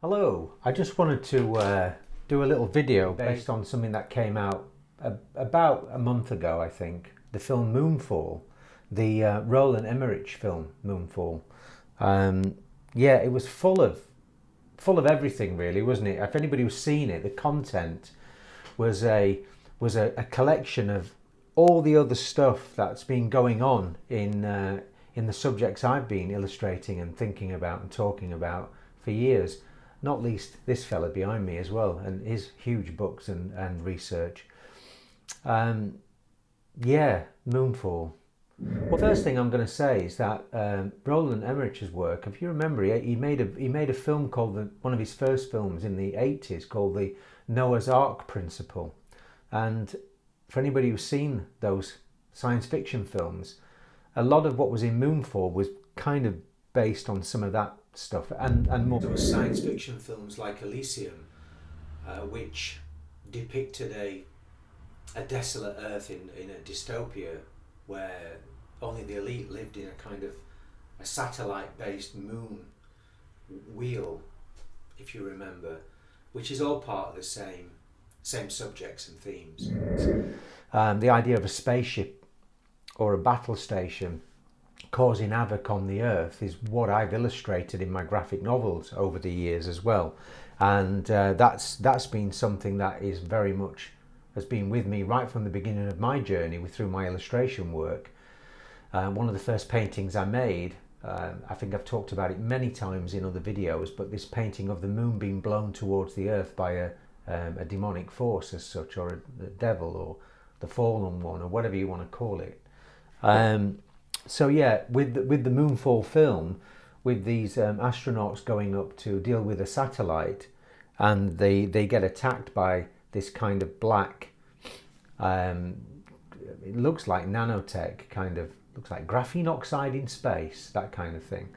Hello, I just wanted to do a little video based on something that came out about a month ago, I think. The film Moonfall, the Roland Emmerich film Moonfall. Yeah, it was full of everything, really, wasn't it? If anybody was seen it, the content was a collection of all the other stuff that's been going on in the subjects I've been illustrating and thinking about and talking about for years. Not least this fella behind me as well, and his huge books and research. Yeah, Moonfall. Well, first thing I'm going to say is that Roland Emmerich's work. If you remember, he made a film called one of his first films in the 80s called the Noah's Ark Principle, and for anybody who's seen those science fiction films, a lot of what was in Moonfall was kind of based on some of that stuff and more. There were science fiction films like Elysium, which depicted a desolate Earth in a dystopia where only the elite lived in a kind of a satellite-based moon wheel, if you remember, which is all part of the same subjects and themes. The idea of a spaceship or a battle station causing havoc on the Earth is what I've illustrated in my graphic novels over the years as well, and that's been something that is very much has been with me right from the beginning of my journey through my illustration work. One of the first paintings I made, I think I've talked about it many times in other videos, but this painting of the moon being blown towards the Earth by a demonic force as such, or the devil, or the fallen one, or whatever you want to call it. So yeah, with the Moonfall film, with these astronauts going up to deal with a satellite, and they get attacked by this kind of black, it looks like nanotech, kind of looks like graphene oxide in space, that kind of thing.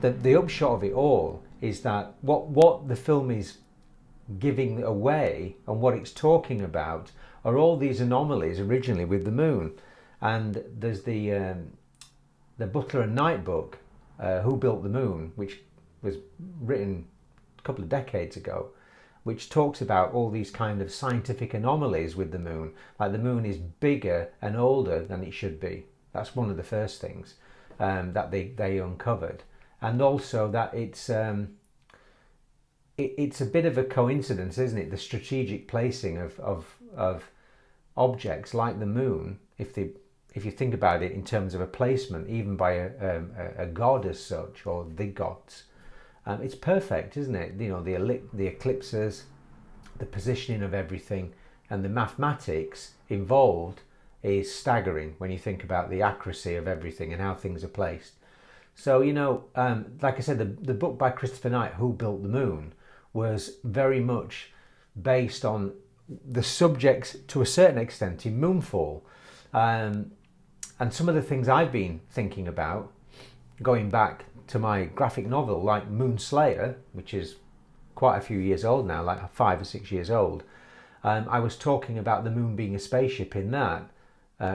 The upshot of it all is that what the film is giving away and what it's talking about are all these anomalies originally with the moon. And there's the Butler and Knight book, Who Built the Moon, which was written a couple of decades ago, which talks about all these kind of scientific anomalies with the moon, like the moon is bigger and older than it should be. That's one of the first things that they uncovered, and also that it's a bit of a coincidence, isn't it? The strategic placing of objects like the moon, if you think about it in terms of a placement, even by a god as such, or the gods, it's perfect, isn't it? You know, the eclipses, the positioning of everything, and the mathematics involved is staggering when you think about the accuracy of everything and how things are placed. So, you know, like I said, the book by Christopher Knight, Who Built the Moon, was very much based on the subjects to a certain extent in Moonfall. And some of the things I've been thinking about, going back to my graphic novel like Moonslayer, which is quite a few years old now, like 5 or 6 years old, I was talking about the moon being a spaceship in that,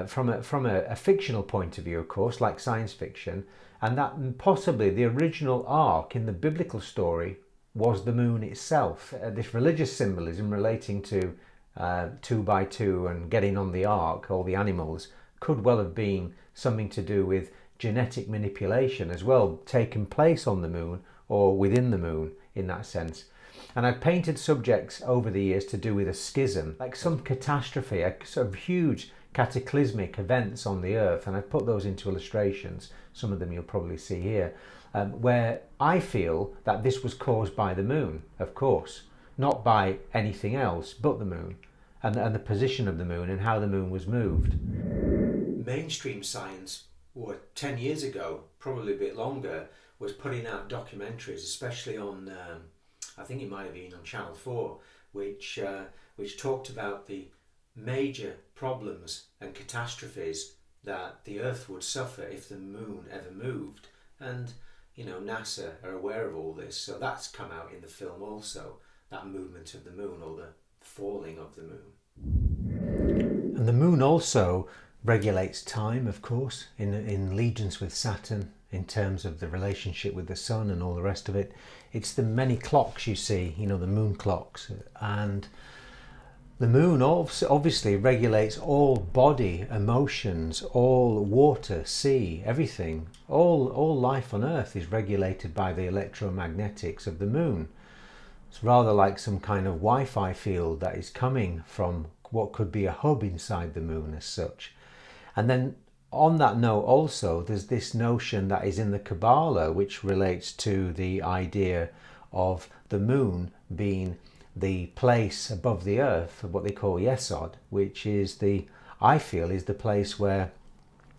from a fictional point of view, of course, like science fiction, and that possibly the original ark in the biblical story was the moon itself. This religious symbolism relating to 2x2 and getting on the ark, all the animals, could well have been something to do with genetic manipulation as well, taking place on the moon or within the moon in that sense. And I've painted subjects over the years to do with a schism, like some catastrophe, a sort of huge cataclysmic events on the Earth, and I've put those into illustrations. Some of them you'll probably see here, where I feel that this was caused by the moon, of course, not by anything else but the moon, and the position of the moon and how the moon was moved. Mainstream science, 10 years ago, probably a bit longer, was putting out documentaries, especially on, I think it might have been on Channel 4, which talked about the major problems and catastrophes that the Earth would suffer if the moon ever moved. And, you know, NASA are aware of all this, so that's come out in the film also, that movement of the moon, or the falling of the moon. And the moon also regulates time, of course, in allegiance with Saturn, in terms of the relationship with the sun and all the rest of it. It's the many clocks you see, you know, the moon clocks. And the moon obviously regulates all body, emotions, all water, sea, everything. All life on Earth is regulated by the electromagnetics of the moon. It's rather like some kind of Wi-Fi field that is coming from what could be a hub inside the moon as such. And then on that note also, there's this notion that is in the Kabbalah, which relates to the idea of the moon being the place above the earth, what they call Yesod, which is I feel is the place where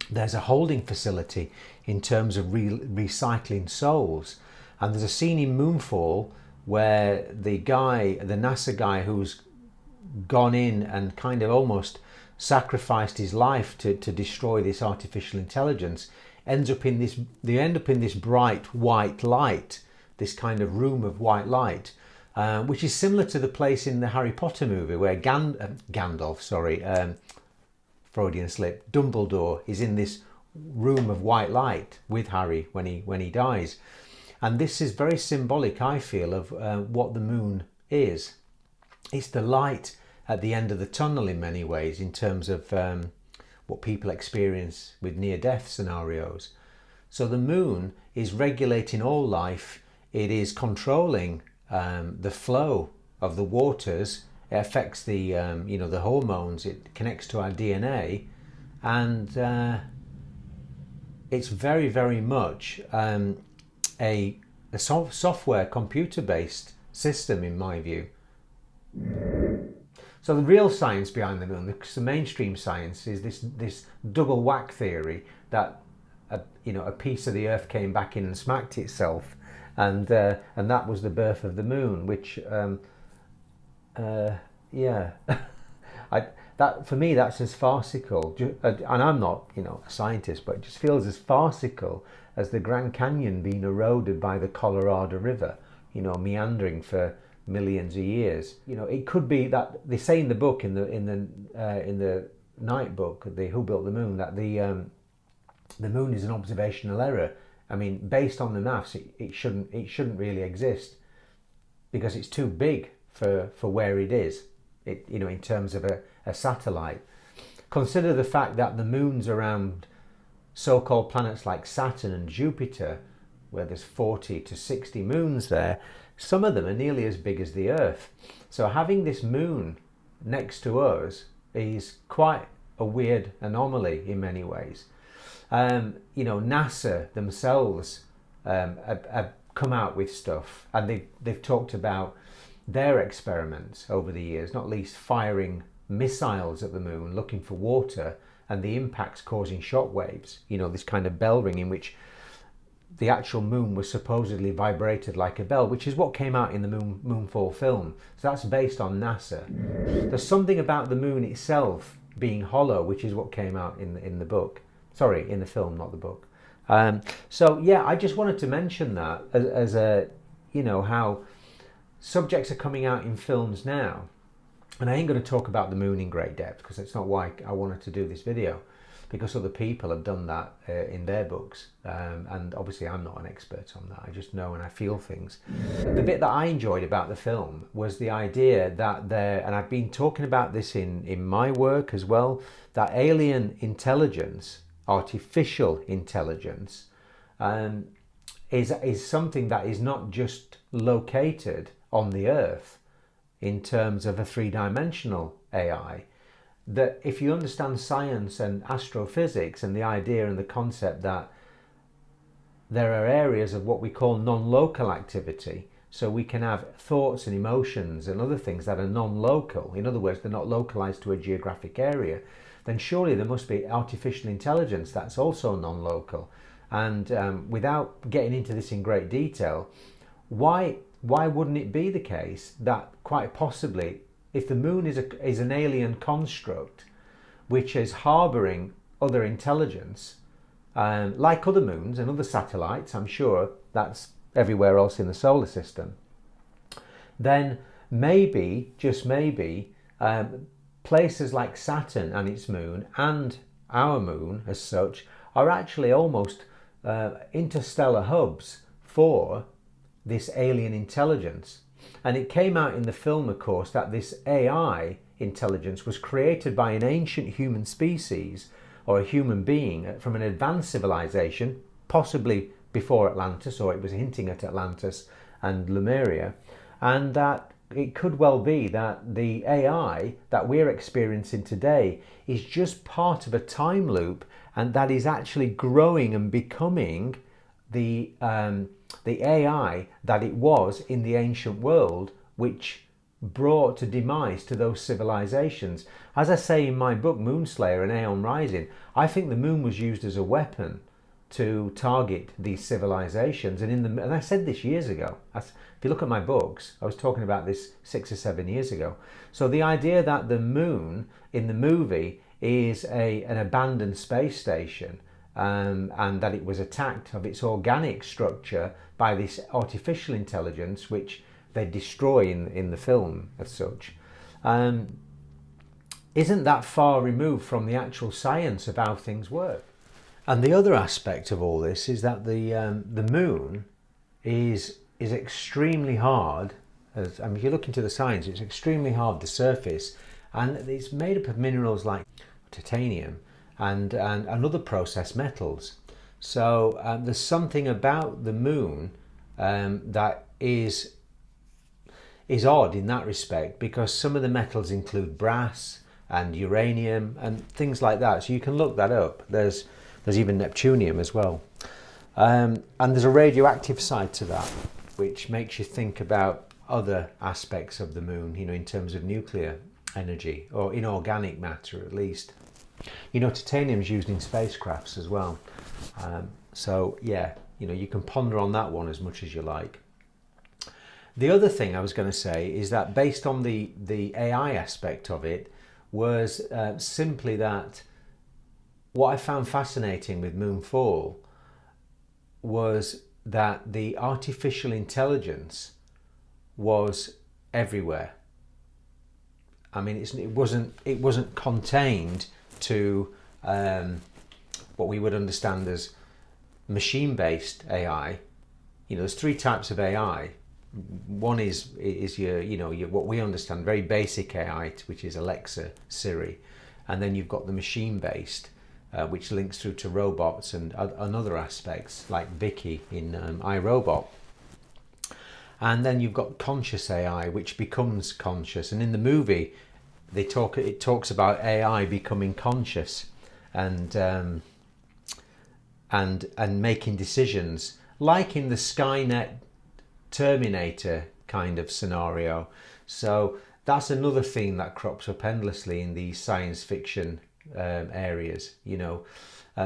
there's a holding facility in terms of recycling souls. And there's a scene in Moonfall where the NASA guy who's gone in and kind of almost sacrificed his life to destroy this artificial intelligence, they end up in this bright white light, this kind of room of white light, which is similar to the place in the Harry Potter movie where Freudian slip, Dumbledore is in this room of white light with Harry when he dies. And this is very symbolic, I feel, of what the moon is. It's the light at the end of the tunnel in many ways, in terms of what people experience with near-death scenarios. So the moon is regulating all life. It is controlling the flow of the waters. It affects the the hormones. It connects to our DNA, and it's very, very much a software computer-based system in my view. So the real science behind the moon, the mainstream science, is this double whack theory that a piece of the Earth came back in and smacked itself, and that was the birth of the moon. Which that for me, that's as farcical. And I'm not a scientist, but it just feels as farcical as the Grand Canyon being eroded by the Colorado River, meandering for millions of years. It could be that they say in the book, in the Night book, the Who Built the Moon, that the moon is an observational error. I mean, based on the maths, it shouldn't really exist, because it's too big for where it is. In terms of a satellite. Consider the fact that the moons around so-called planets like Saturn and Jupiter, where there's 40 to 60 moons there, some of them are nearly as big as the Earth. So having this moon next to us is quite a weird anomaly in many ways. NASA themselves have come out with stuff, and they've talked about their experiments over the years, not least firing missiles at the moon looking for water, and the impacts causing shock waves, this kind of bell ring in which the actual moon was supposedly vibrated like a bell, which is what came out in the Moonfall film. So that's based on NASA. There's something about the moon itself being hollow, which is what came out in the book. Sorry, in the film, not the book. So yeah, I just wanted to mention that as a, how subjects are coming out in films now. And I ain't going to talk about the moon in great depth, because that's not why I wanted to do this video, because other people have done that in their books, and obviously I'm not an expert on that. I just know and I feel things. The bit that I enjoyed about the film was the idea that and I've been talking about this in my work as well, that alien intelligence, artificial intelligence, is something that is not just located on the Earth in terms of a three-dimensional AI. That if you understand science and astrophysics and the idea and the concept that there are areas of what we call non-local activity, so we can have thoughts and emotions and other things that are non-local, in other words, they're not localized to a geographic area, then surely there must be artificial intelligence that's also non-local. And without getting into this in great detail, why wouldn't it be the case that quite possibly, if the moon is an alien construct which is harboring other intelligence, like other moons and other satellites, I'm sure that's everywhere else in the solar system, then maybe, just maybe, places like Saturn and its moon, and our moon as such, are actually almost interstellar hubs for this alien intelligence. And it came out in the film, of course, that this AI intelligence was created by an ancient human species or a human being from an advanced civilization, possibly before Atlantis, or it was hinting at Atlantis and Lemuria, and that it could well be that the AI that we're experiencing today is just part of a time loop, and that is actually growing and becoming the AI that it was in the ancient world, which brought a demise to those civilizations. As I say in my book Moonslayer and Aeon Rising, I think the moon was used as a weapon to target these civilizations. And I said this years ago. If you look at my books, I was talking about this 6 or 7 years ago. So the idea that the moon in the movie is an abandoned space station, and that it was attacked of its organic structure by this artificial intelligence, which they destroy in the film as such, isn't that far removed from the actual science of how things work. And the other aspect of all this is that the moon is extremely hard. If you look into the science, it's extremely hard to surface, and it's made up of minerals like titanium and other processed metals. So there's something about the moon that is odd in that respect, because some of the metals include brass and uranium and things like that. So you can look that up. There's even neptunium as well. And there's a radioactive side to that, which makes you think about other aspects of the moon, in terms of nuclear energy or inorganic matter at least. Titanium is used in spacecrafts as well. So yeah, you can ponder on that one as much as you like. The other thing I was going to say is that based on the AI aspect of it was simply that what I found fascinating with Moonfall was that the artificial intelligence was everywhere. I mean, it wasn't contained to what we would understand as machine-based AI. There's 3 types of AI. One is your what we understand very basic AI, which is Alexa, Siri, and then you've got the machine-based, which links through to robots and other aspects like Vicky in iRobot. And then you've got conscious AI, which becomes conscious. And in the movie, it talks about AI becoming conscious and making decisions, like in the Skynet Terminator kind of scenario. So that's another theme that crops up endlessly in these science fiction areas.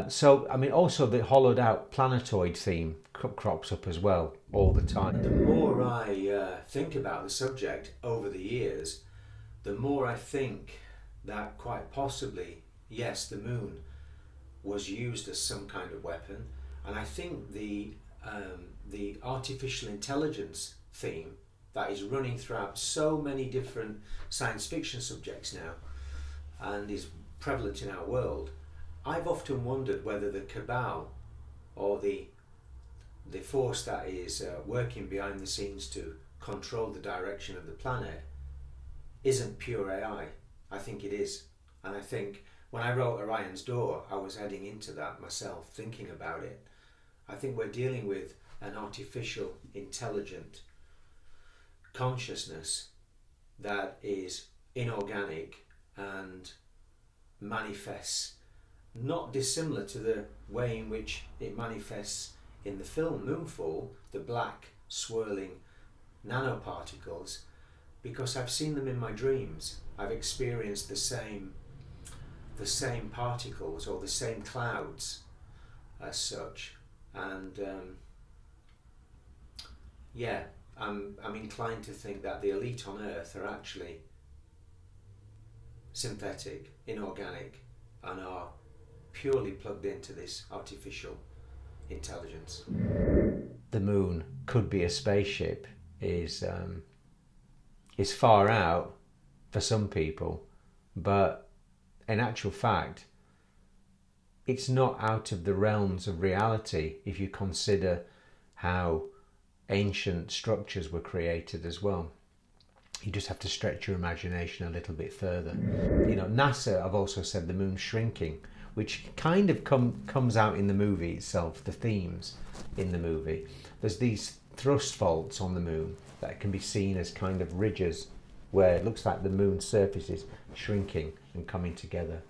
So I mean, also the hollowed out planetoid theme crops up as well all the time. The more I think about the subject over the years, the more I think that quite possibly, yes, the moon was used as some kind of weapon. And I think the artificial intelligence theme that is running throughout so many different science fiction subjects now and is prevalent in our world, I've often wondered whether the cabal or the force that is working behind the scenes to control the direction of the planet isn't pure AI. I think it is. And I think when I wrote Orion's Door, I was heading into that myself, thinking about it. I think we're dealing with an artificial, intelligent consciousness that is inorganic and manifests not dissimilar to the way in which it manifests in the film Moonfall, the black swirling nanoparticles, because I've seen them in my dreams. I've experienced the same particles or the same clouds as such, and I'm inclined to think that the elite on Earth are actually synthetic, inorganic, and are purely plugged into this artificial intelligence. The moon could be a spaceship is far out for some people, but in actual fact, it's not out of the realms of reality if you consider how ancient structures were created as well. You just have to stretch your imagination a little bit further. You know, NASA have also said the moon's shrinking, which kind of comes out in the movie itself, the themes in the movie. There's these thrust faults on the moon that can be seen as kind of ridges where it looks like the moon's surface is shrinking and coming together.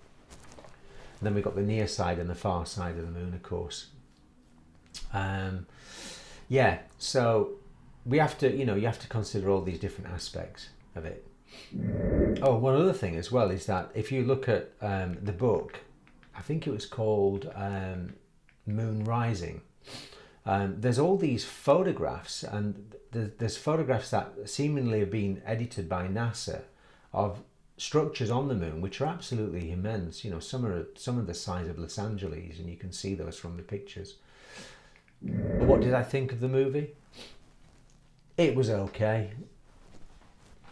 And then we've got the near side and the far side of the moon, of course. Yeah, so we have to, you know, you have to consider all these different aspects of it. Oh, one other thing as well is that if you look at the book, I think it was called Moon Rising, there's all these photographs, and there's photographs that seemingly have been edited by NASA of structures on the moon which are absolutely immense. You know, some are the size of Los Angeles, and you can see those from the pictures. What did I think of the movie? It was okay.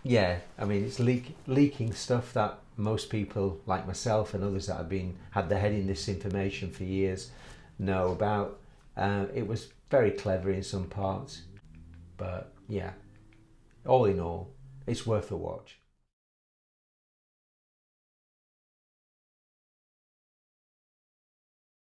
Yeah, I mean, it's leaking stuff that most people like myself and others that have had their head in this information for years know about. It was very clever in some parts, but yeah, all in all, it's worth a watch.